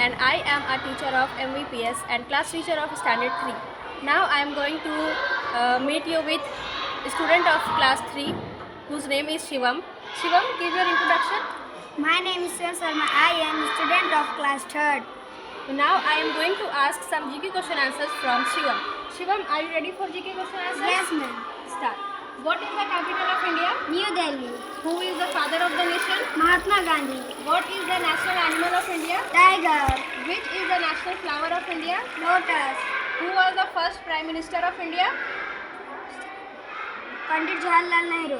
and I am a teacher of MVPS and class teacher of Standard 3. Now I am going to meet you with a student of class 3 whose name is Shivam. Shivam, give your introduction. My name is Shivam Sharma. I am a student of class 3rd. Now I am going to ask some GK question answers from Shivam. Shivam, are you ready for GK question answers? Yes, ma'am. Start. What is the capital of India? New Delhi. Who is the father of the nation? Mahatma Gandhi. What is the national animal of India? Tiger. Which is the national flower of India? Lotus. Who was the first Prime Minister of India? Pandit Jawaharlal Nehru.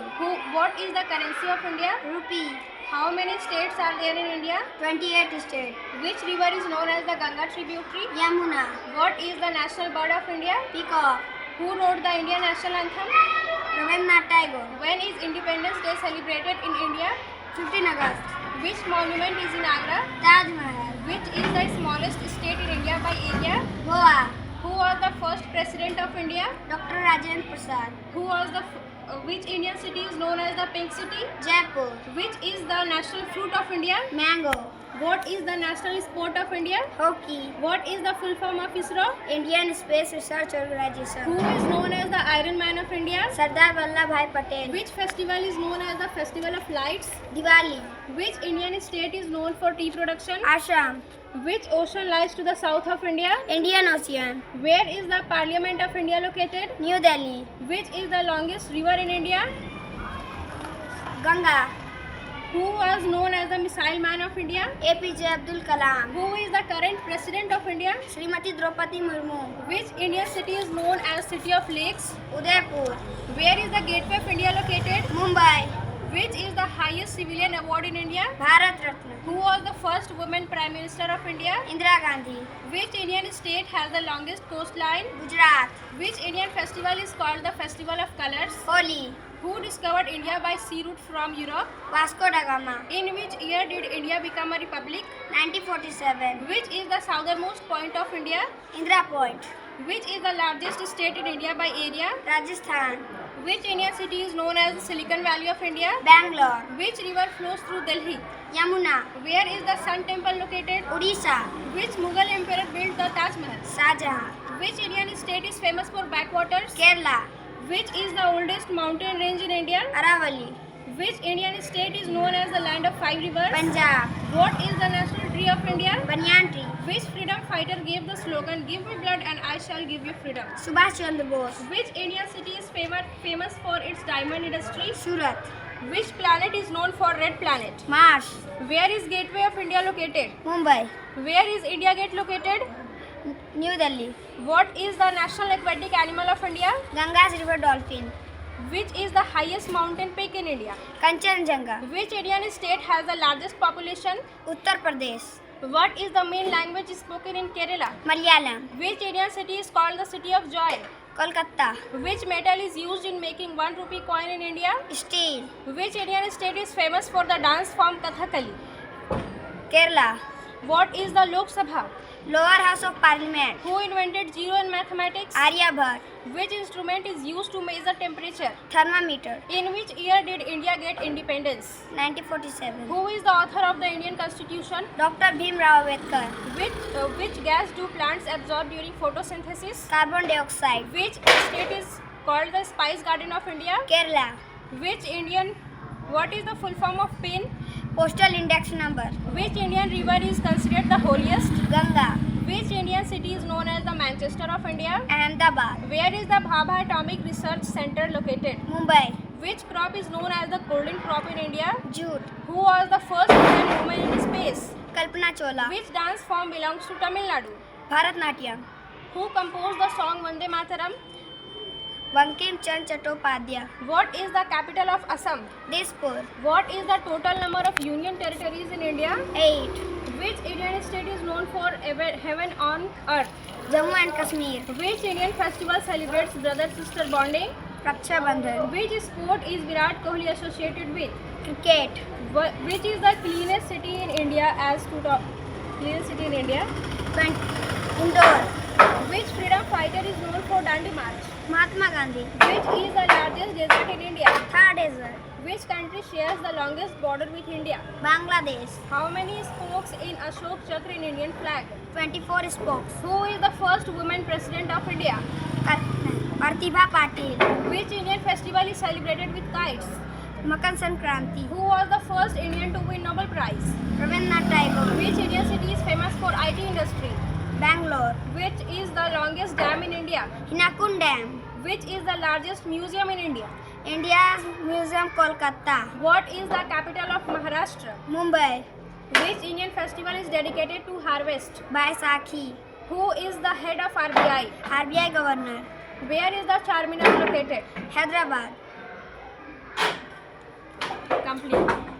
What is the currency of India? Rupee. How many states are there in India? 28 states. Which river is known as the Ganga tributary? Yamuna. What is the national bird of India? Peacock. Who wrote the Indian national anthem? Rabindranath Tagore. When is Independence Day celebrated in India? 15 August. Which monument is in Agra? Taj Mahal. Which is the smallest state in India by area? Goa. Who was the first president of India? Dr. Rajendra Prasad. Which Indian city is known as the Pink City? Jaipur. Which is the national fruit of India? Mango. What is the national sport of India? Hockey. What is the full form of ISRO? Indian Space Research Who Organization. is known as the Iron Man of India? Sardar Vallabhbhai Patel. Which festival is known as the Festival of Lights? Diwali. Which Indian state is known for tea production? Assam. Which ocean lies to the south of India? Indian Ocean. Where is the Parliament of India located? New Delhi. Which is the longest river in India? Ganga. Who was known as the Missile Man of India? APJ Abdul Kalam. Who is the current President of India? Srimati Draupadi Murmu. Which Indian city is known as City of Lakes? Udaipur. Where is the Gateway of India located? Mumbai. Which is the highest civilian award in India? Bharat Ratna. Who was the first woman Prime Minister of India? Indira Gandhi. Which Indian state has the longest coastline? Gujarat. Which Indian festival is called the Festival of Colors? Holi. Who discovered India by sea route from Europe? Vasco da Gama. In which year did India become a republic? 1947. Which is the southernmost point of India? Indira Point. Which is the largest state in India by area? Rajasthan. Which Indian city is known as the Silicon Valley of India? Bangalore. Which river flows through Delhi? Yamuna. Where is the Sun Temple located? Odisha. Which Mughal emperor built the Taj Mahal? Shah Jahan. Which Indian state is famous for backwaters? Kerala. Which is the oldest mountain range in India? Aravali. Which Indian state is known as the land of five rivers? Punjab. What is the national tree of India? Banyan Tree. Which freedom fighter gave the slogan "Give me blood and I shall give you freedom"? Subhash Chandra Bose. Which Indian city is famous for its diamond industry? Surat. Which planet is known for red planet? Mars. Where is Gateway of India located? Mumbai. Where is India Gate located? New Delhi. What is the national aquatic animal of India? Ganges River Dolphin. Which is the highest mountain peak in India? Kanchenjunga. Which Indian state has the largest population? Uttar Pradesh. What is the main language spoken in Kerala? Malayalam. Which Indian city is called the City of Joy? Kolkata. Which metal is used in making 1 rupee coin in India? Steel. Which Indian state is famous for the dance form Kathakali? Kerala. What is the Lok Sabha? Lower House of Parliament. Who invented zero in mathematics? Aryabhat. Which instrument is used to measure temperature? Thermometer. In which year did India get independence? 1947. Who is the author of the Indian Constitution? Dr. Bhim Rao Ambedkar. Which gas do plants absorb during photosynthesis? Carbon dioxide. Which state is called the Spice Garden of India? Kerala. What is the full form of PIN? Postal index number. Which Indian river is considered the holiest? Ganga. Which Indian city is known as the Manchester of India? Ahmedabad. Where is the Bhabha Atomic Research Center located? Mumbai. Which crop is known as the golden crop in India? Jute. Who was the first woman in space? Kalpana Chawla. Which dance form belongs to Tamil Nadu? Bharatnatyam. Who composed the song Vande Mataram? Bankim Chand Chattopadhyay. What is the capital of Assam? Dispur. What is the total number of union territories in India? 8. Which Indian state is known for heaven on earth? Jammu and Kashmir. Which Indian festival celebrates brother-sister bonding? Raksha Bandhan. Which sport is Virat Kohli associated with? Cricket. Which is the cleanest city in India cleanest city in India? Indore. Which freedom fighter is known for Dandi March? Mahatma Gandhi. Which is the largest desert in India? Thar Desert. Which country shares the longest border with India? Bangladesh. How many spokes in Ashok Chakra in Indian flag? 24 spokes. Who is the first woman president of India? Pratibha Patil. Which Indian festival is celebrated with kites? Makar Sankranti. Who was the first Indian to win Nobel Prize? Rabindranath Tagore. Which Indian city is famous for IT industry? Bangalore. Which is the longest dam in India? Hinakund Dam. Which is the largest museum in India? India's Museum, Kolkata. What is the capital of Maharashtra? Mumbai. Which Indian festival is dedicated to harvest? Baisakhi. Who is the head of RBI? RBI Governor. Where is the Charminar located? Hyderabad. Complete.